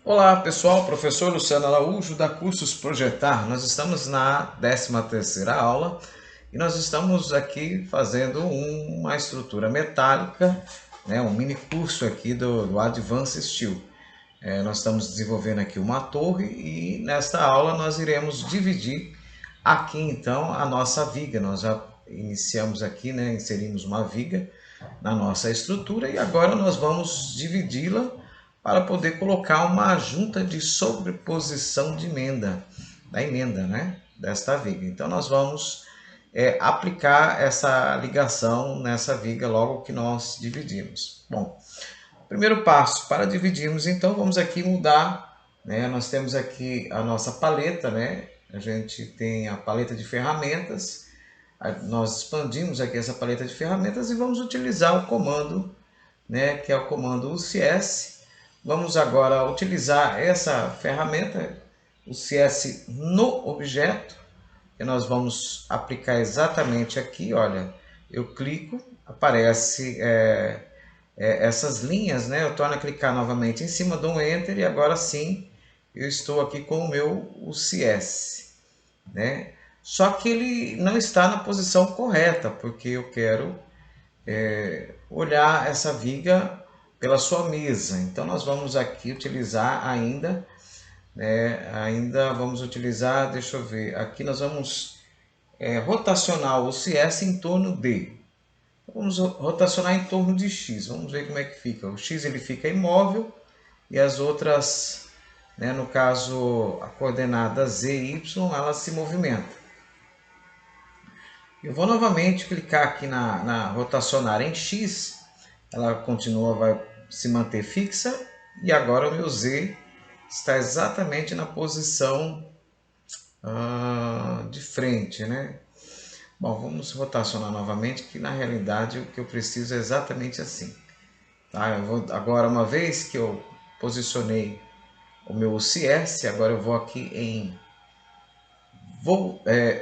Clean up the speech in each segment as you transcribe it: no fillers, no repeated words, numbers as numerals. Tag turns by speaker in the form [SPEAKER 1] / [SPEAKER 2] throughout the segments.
[SPEAKER 1] Olá pessoal, professor Luciano Araújo da Cursos Projetar. Nós estamos na 13ª aula e nós estamos aqui fazendo uma estrutura metálica, um mini curso aqui do Advanced Steel. Nós estamos desenvolvendo aqui uma torre e nesta aula nós iremos dividir aqui então a nossa viga. Nós já iniciamos aqui, inserimos uma viga na nossa estrutura e agora nós vamos dividi-la para poder colocar uma junta de sobreposição de emenda, da emenda, desta viga. Então nós vamos aplicar essa ligação nessa viga logo que nós dividimos. Bom, primeiro passo para dividirmos, então vamos aqui mudar, nós temos aqui a nossa paleta, a gente tem a paleta de ferramentas, nós expandimos aqui essa paleta de ferramentas e vamos utilizar o comando, que é o comando UCS. Vamos agora utilizar essa ferramenta, o CS, no objeto, que nós vamos aplicar exatamente aqui. Olha, eu clico, aparece essas linhas, eu torno a clicar novamente em cima, dou um Enter e agora sim eu estou aqui com o meu UCS, Só que ele não está na posição correta, porque eu quero olhar essa viga pela sua mesa. Então nós vamos aqui utilizar ainda, vamos utilizar, deixa eu ver, aqui nós vamos rotacionar o CS em torno de, vamos rotacionar em torno de X, vamos ver como é que fica. O X ele fica imóvel e as outras, no caso a coordenada Z e Y, ela se movimenta. Eu vou novamente clicar aqui na rotacionar em X, ela continua, vai se manter fixa e agora o meu Z está exatamente na posição de frente, Bom, vamos rotacionar novamente, que na realidade o que eu preciso é exatamente assim. Tá? Eu vou, agora, uma vez que eu posicionei o meu UCS, agora eu vou aqui em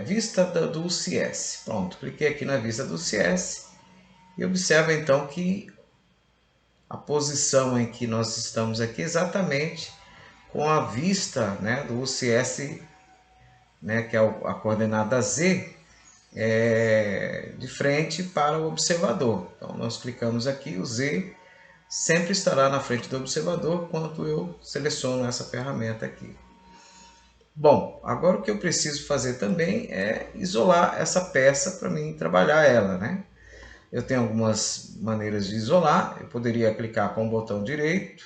[SPEAKER 1] vista do UCS. Pronto, cliquei aqui na vista do UCS e observa então que a posição em que nós estamos aqui exatamente com a vista do UCS, que é a coordenada Z, de frente para o observador. Então nós clicamos aqui, o Z sempre estará na frente do observador quando eu seleciono essa ferramenta aqui. Bom, agora o que eu preciso fazer também é isolar essa peça para mim trabalhar ela, Eu tenho algumas maneiras de isolar. Eu poderia clicar com o botão direito,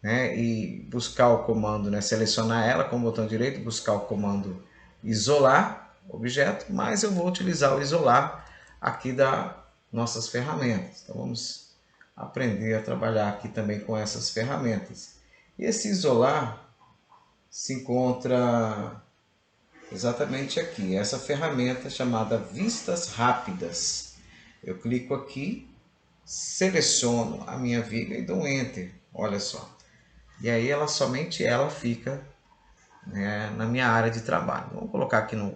[SPEAKER 1] e buscar o comando, selecionar ela com o botão direito, buscar o comando isolar objeto, mas eu vou utilizar o isolar aqui das nossas ferramentas. Então vamos aprender a trabalhar aqui também com essas ferramentas. E esse isolar se encontra exatamente aqui, essa ferramenta chamada Vistas Rápidas. Eu clico aqui, seleciono a minha viga e dou um Enter, olha só. E aí somente ela fica na minha área de trabalho. Vamos colocar aqui no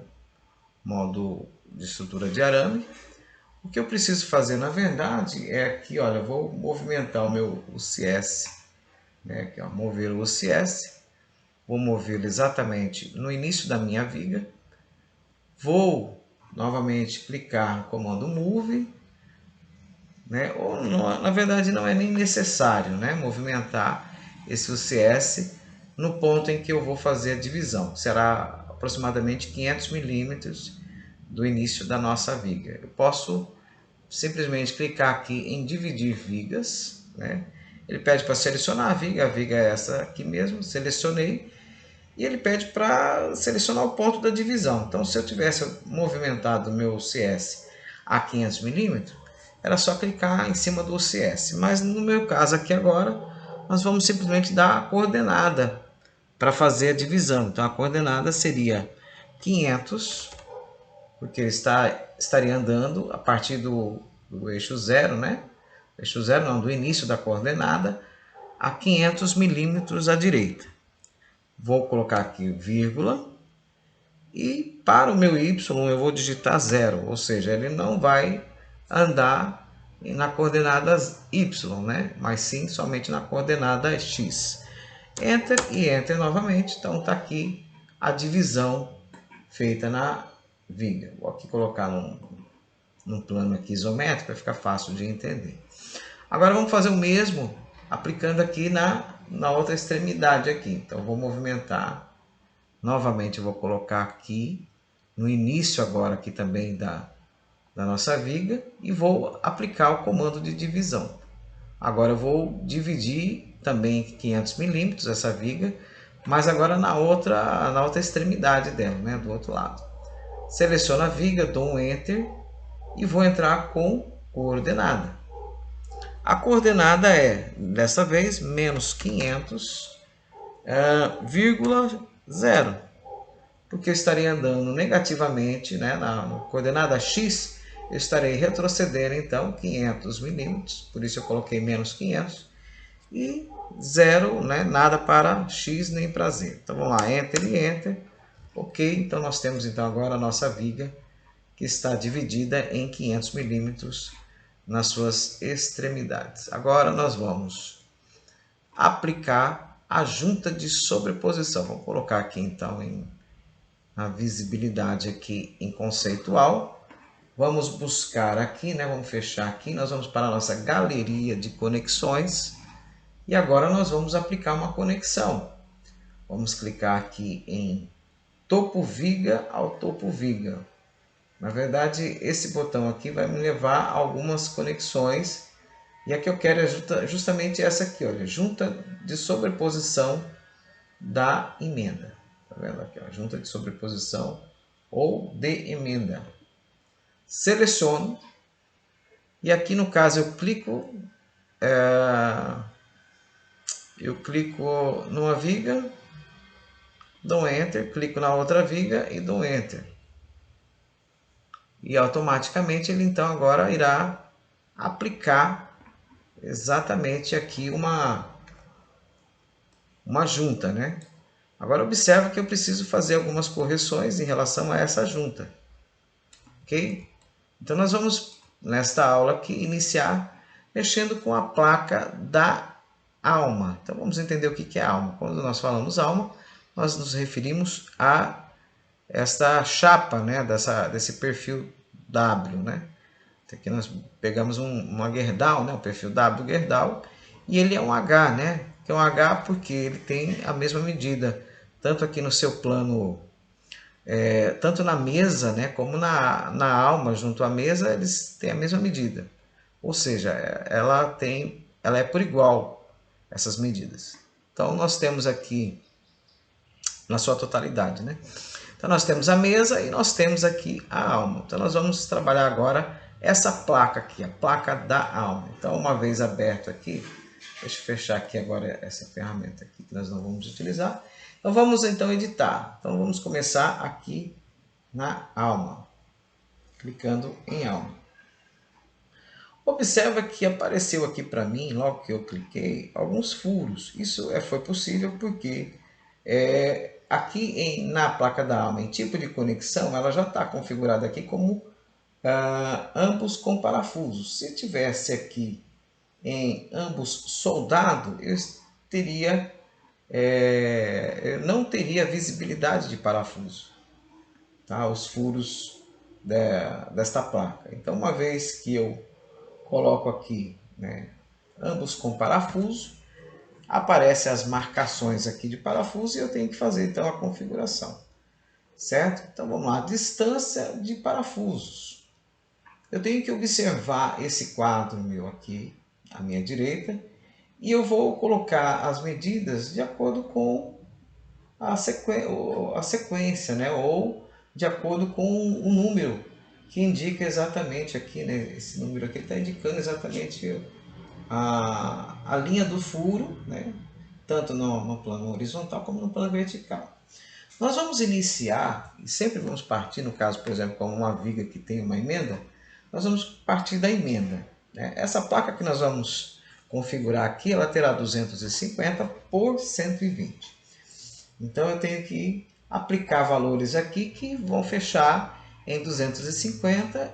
[SPEAKER 1] modo de estrutura de arame. O que eu preciso fazer na verdade é aqui, olha, eu vou movimentar o meu UCS, que é mover o UCS. Vou movê-lo exatamente no início da minha viga. Vou novamente clicar no comando Move, ou não, na verdade não é nem necessário movimentar esse UCS no ponto em que eu vou fazer a divisão. Será aproximadamente 500 milímetros do início da nossa viga. Eu posso simplesmente clicar aqui em dividir vigas, Ele pede para selecionar a viga é essa aqui mesmo, selecionei, e ele pede para selecionar o ponto da divisão. Então, se eu tivesse movimentado o meu UCS a 500 milímetros, era só clicar em cima do UCS. Mas no meu caso aqui agora, nós vamos simplesmente dar a coordenada para fazer a divisão. Então, a coordenada seria 500, porque ele estaria andando a partir do eixo zero, Eixo zero não, do início da coordenada, a 500 milímetros à direita. Vou colocar aqui vírgula e para o meu y eu vou digitar 0, ou seja, ele não vai andar na coordenada y, mas sim somente na coordenada x. Enter e Enter novamente. Então está aqui a divisão feita na viga. Vou aqui colocar num plano aqui isométrico para ficar fácil de entender. Agora vamos fazer o mesmo aplicando aqui na outra extremidade aqui. Então vou movimentar novamente, eu vou colocar aqui no início agora aqui também da nossa viga e vou aplicar o comando de divisão. Agora eu vou dividir também 500 milímetros essa viga, mas agora na outra extremidade dela, né, do outro lado. Seleciono a viga, dou um Enter e vou entrar com coordenada. A coordenada é, dessa vez, menos 500, vírgula 0, porque eu estarei andando negativamente, né, na coordenada X, eu estarei retrocedendo então 500 milímetros, por isso eu coloquei menos 500, e 0, né, nada para X nem para Z. Então vamos lá, Enter e Enter. Ok, então nós temos então agora a nossa viga que está dividida em 500 milímetros nas suas extremidades. Agora nós vamos aplicar a junta de sobreposição. Vamos colocar aqui então a visibilidade aqui em conceitual. Vamos buscar aqui, né? Vamos fechar aqui. Nós vamos para a nossa galeria de conexões. E agora nós vamos aplicar uma conexão. Vamos clicar aqui em topo viga ao topo viga. Na verdade, esse botão aqui vai me levar a algumas conexões. E a que eu quero é justamente essa aqui, olha, junta de sobreposição da emenda. Tá vendo aqui, ó, junta de sobreposição ou de emenda. Seleciono e aqui no caso eu clico numa viga, dou Enter, clico na outra viga e dou Enter. E automaticamente ele então agora irá aplicar exatamente aqui uma junta, né? Agora observa que eu preciso fazer algumas correções em relação a essa junta, ok? Então nós vamos nesta aula aqui iniciar mexendo com a placa da alma. Então vamos entender o que é alma. Quando nós falamos alma, nós nos referimos a esta chapa, né? Desse perfil W, né? Aqui nós pegamos uma Gerdau, né? O perfil W Gerdau, e ele é um H, né? Que é um H porque ele tem a mesma medida, tanto aqui no seu plano, tanto na mesa, né? Como na alma, junto à mesa, eles têm a mesma medida. Ou seja, ela é por igual essas medidas. Então nós temos aqui na sua totalidade, né? Então nós temos a mesa e nós temos aqui a alma. Então nós vamos trabalhar agora essa placa aqui, a placa da alma. Então uma vez aberto aqui, deixa eu fechar aqui agora essa ferramenta aqui que nós não vamos utilizar. Então vamos então editar. Então vamos começar aqui na alma, clicando em alma. Observa que apareceu aqui para mim, logo que eu cliquei, alguns furos. Isso foi possível porque aqui na placa da alma, em tipo de conexão, ela já está configurada aqui como ambos com parafusos. Se tivesse aqui em ambos soldado, eu não teria visibilidade de parafuso, tá? Os furos desta placa. Então, uma vez que eu coloco aqui, né, ambos com parafuso, aparecem as marcações aqui de parafuso e eu tenho que fazer então a configuração, certo? Então vamos lá, distância de parafusos. Eu tenho que observar esse quadro meu aqui à minha direita e eu vou colocar as medidas de acordo com a sequência, né? Ou de acordo com o número que indica exatamente aqui, né? Esse número aqui está indicando exatamente a linha do furo, né? Tanto no plano horizontal como no plano vertical. Nós vamos iniciar, e sempre vamos partir, no caso, por exemplo, como uma viga que tem uma emenda, nós vamos partir da emenda, né? Essa placa que nós vamos configurar aqui, ela terá 250 por 120. Então eu tenho que aplicar valores aqui que vão fechar em 250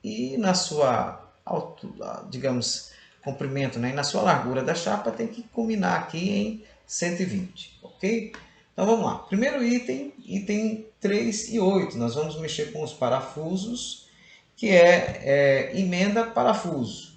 [SPEAKER 1] e na sua altura, digamos, comprimento, né? E na sua largura da chapa tem que culminar aqui em 120, ok? Então vamos lá. Primeiro item 3 e 8. Nós vamos mexer com os parafusos, que é emenda parafuso,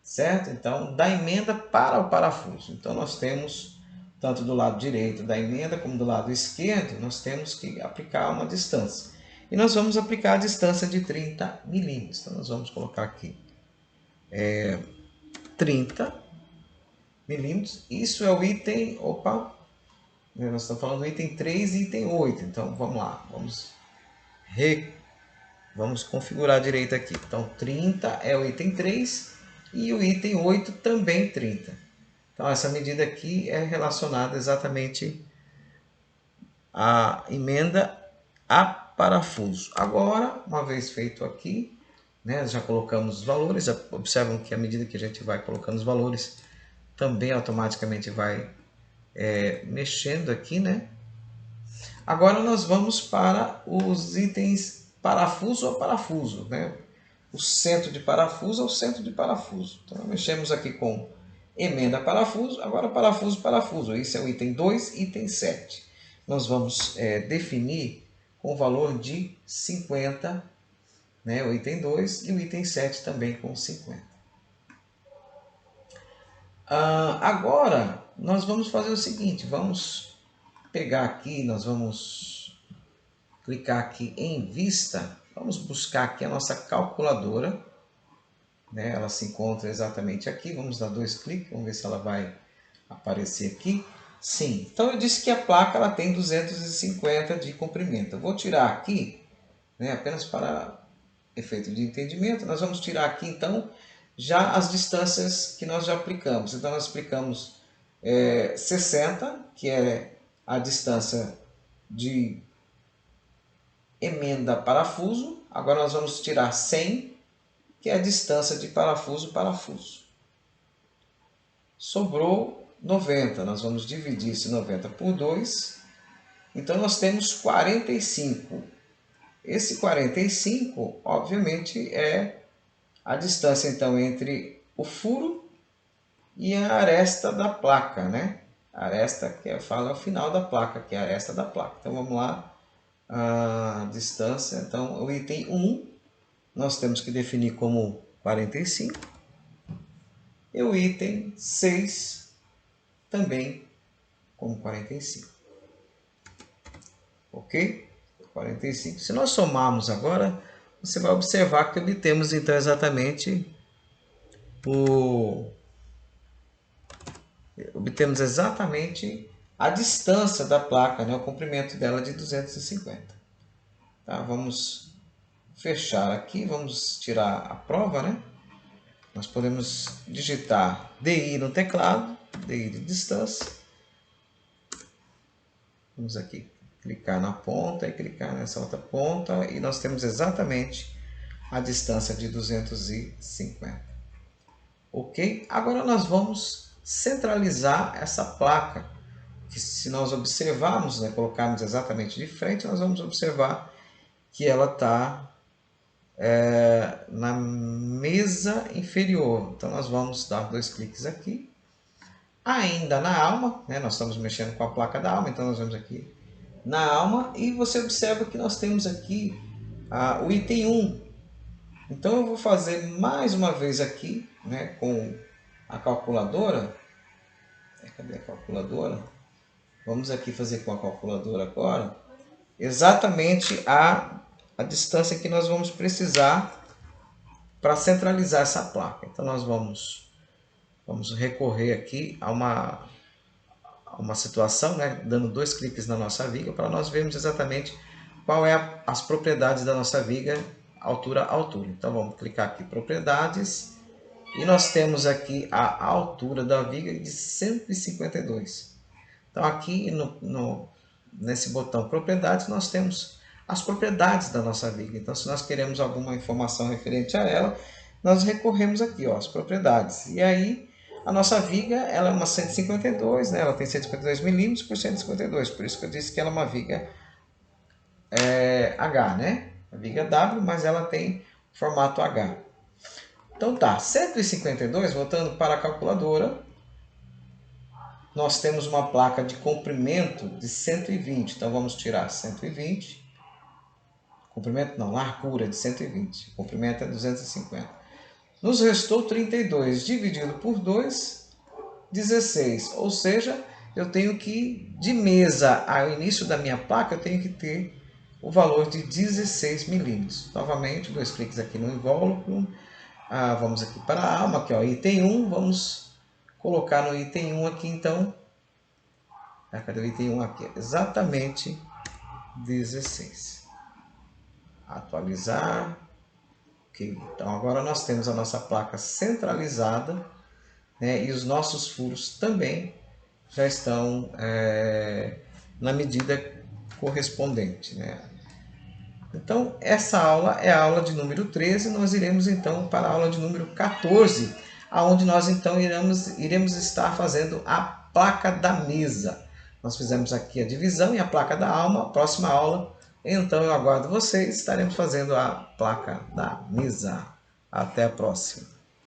[SPEAKER 1] certo? Então, da emenda para o parafuso. Então nós temos, tanto do lado direito da emenda como do lado esquerdo, nós temos que aplicar uma distância. E nós vamos aplicar a distância de 30 milímetros. Então nós vamos colocar aqui 30 milímetros. Isso é o item, nós estamos falando do item 3 e item 8. Então vamos lá, vamos configurar direito aqui. Então 30 é o item 3 e o item 8 também 30. Então essa medida aqui é relacionada exatamente à emenda a parafuso. Agora, uma vez feito aqui, né, já colocamos os valores, já observam que à medida que a gente vai colocando os valores, também automaticamente vai mexendo aqui, né? Agora nós vamos para os itens parafuso a parafuso, né? O centro de parafuso ao centro de parafuso. Então mexemos aqui com emenda parafuso, agora parafuso. Isso é o item 2, item 7. Nós vamos definir com o valor de 50, né? O item 2 e o item 7 também com 50. Agora nós vamos fazer o seguinte, vamos pegar aqui, nós vamos clicar aqui em vista, vamos buscar aqui a nossa calculadora, né? Ela se encontra exatamente aqui, vamos dar 2 cliques, vamos ver se ela vai aparecer aqui. Sim, então eu disse que a placa ela tem 250 de comprimento. Eu vou tirar aqui, né, apenas para efeito de entendimento, nós vamos tirar aqui então já as distâncias que nós já aplicamos. Então nós aplicamos 60, que é a distância de emenda parafuso. Agora nós vamos tirar 100, que é a distância de parafuso. Sobrou 90, nós vamos dividir esse 90 por 2, então nós temos 45. Esse 45, obviamente, é a distância então entre o furo e a aresta da placa, né? A aresta que eu falo é o final da placa, que é a aresta da placa. Então vamos lá, a distância, então o item 1 nós temos que definir como 45 e o item 6 também como 45. Ok? 45. Se nós somarmos agora, você vai observar que obtemos então exatamente a distância da placa, né? O comprimento dela de 250. Tá? Vamos fechar aqui, vamos tirar a prova, né? Nós podemos digitar DI no teclado, DI de distância. Vamos aqui clicar na ponta e clicar nessa outra ponta e nós temos exatamente a distância de 250. Ok? Agora nós vamos centralizar essa placa, que se nós observarmos, né, colocarmos exatamente de frente, nós vamos observar que ela está na mesa inferior. Então nós vamos dar 2 cliques aqui. Ainda na alma, né, nós estamos mexendo com a placa da alma, então nós vamos aqui na alma e você observa que nós temos aqui o item 1. Então eu vou fazer mais uma vez aqui, né, com a calculadora. Cadê a calculadora? Vamos aqui fazer com a calculadora agora exatamente a distância que nós vamos precisar para centralizar essa placa. Então nós vamos recorrer aqui a uma situação, né, dando 2 cliques na nossa viga para nós vermos exatamente qual é as propriedades da nossa viga altura a altura. Então vamos clicar aqui propriedades e nós temos aqui a altura da viga de 152. Então aqui nesse botão propriedades nós temos as propriedades da nossa viga. Então se nós queremos alguma informação referente a ela, nós recorremos aqui, ó, as propriedades. E aí a nossa viga ela é uma 152, né? Ela tem 152 milímetros por 152, por isso que eu disse que ela é uma viga H, né? A viga W, mas ela tem formato H. Então tá, 152, voltando para a calculadora, nós temos uma placa de comprimento de 120. Então vamos tirar 120. Comprimento não, largura de 120. Comprimento é 250. Nos restou 32 dividido por 2, 16. Ou seja, eu tenho que, de mesa ao início da minha placa, eu tenho que ter o valor de 16 milímetros. Novamente, 2 cliques aqui no invólucro. Vamos aqui para a alma, aqui, ó, item 1. Vamos colocar no item 1 aqui, então. Cadê o item 1 aqui? Exatamente 16. Atualizar. Ok. Então agora nós temos a nossa placa centralizada, né, e os nossos furos também já estão na medida correspondente, né? Então, essa aula é a aula de número 13, nós iremos então para a aula de número 14, aonde nós então iremos estar fazendo a placa da mesa. Nós fizemos aqui a divisão e a placa da alma. Próxima aula, então eu aguardo vocês, estaremos fazendo a placa da mesa. Até a próxima.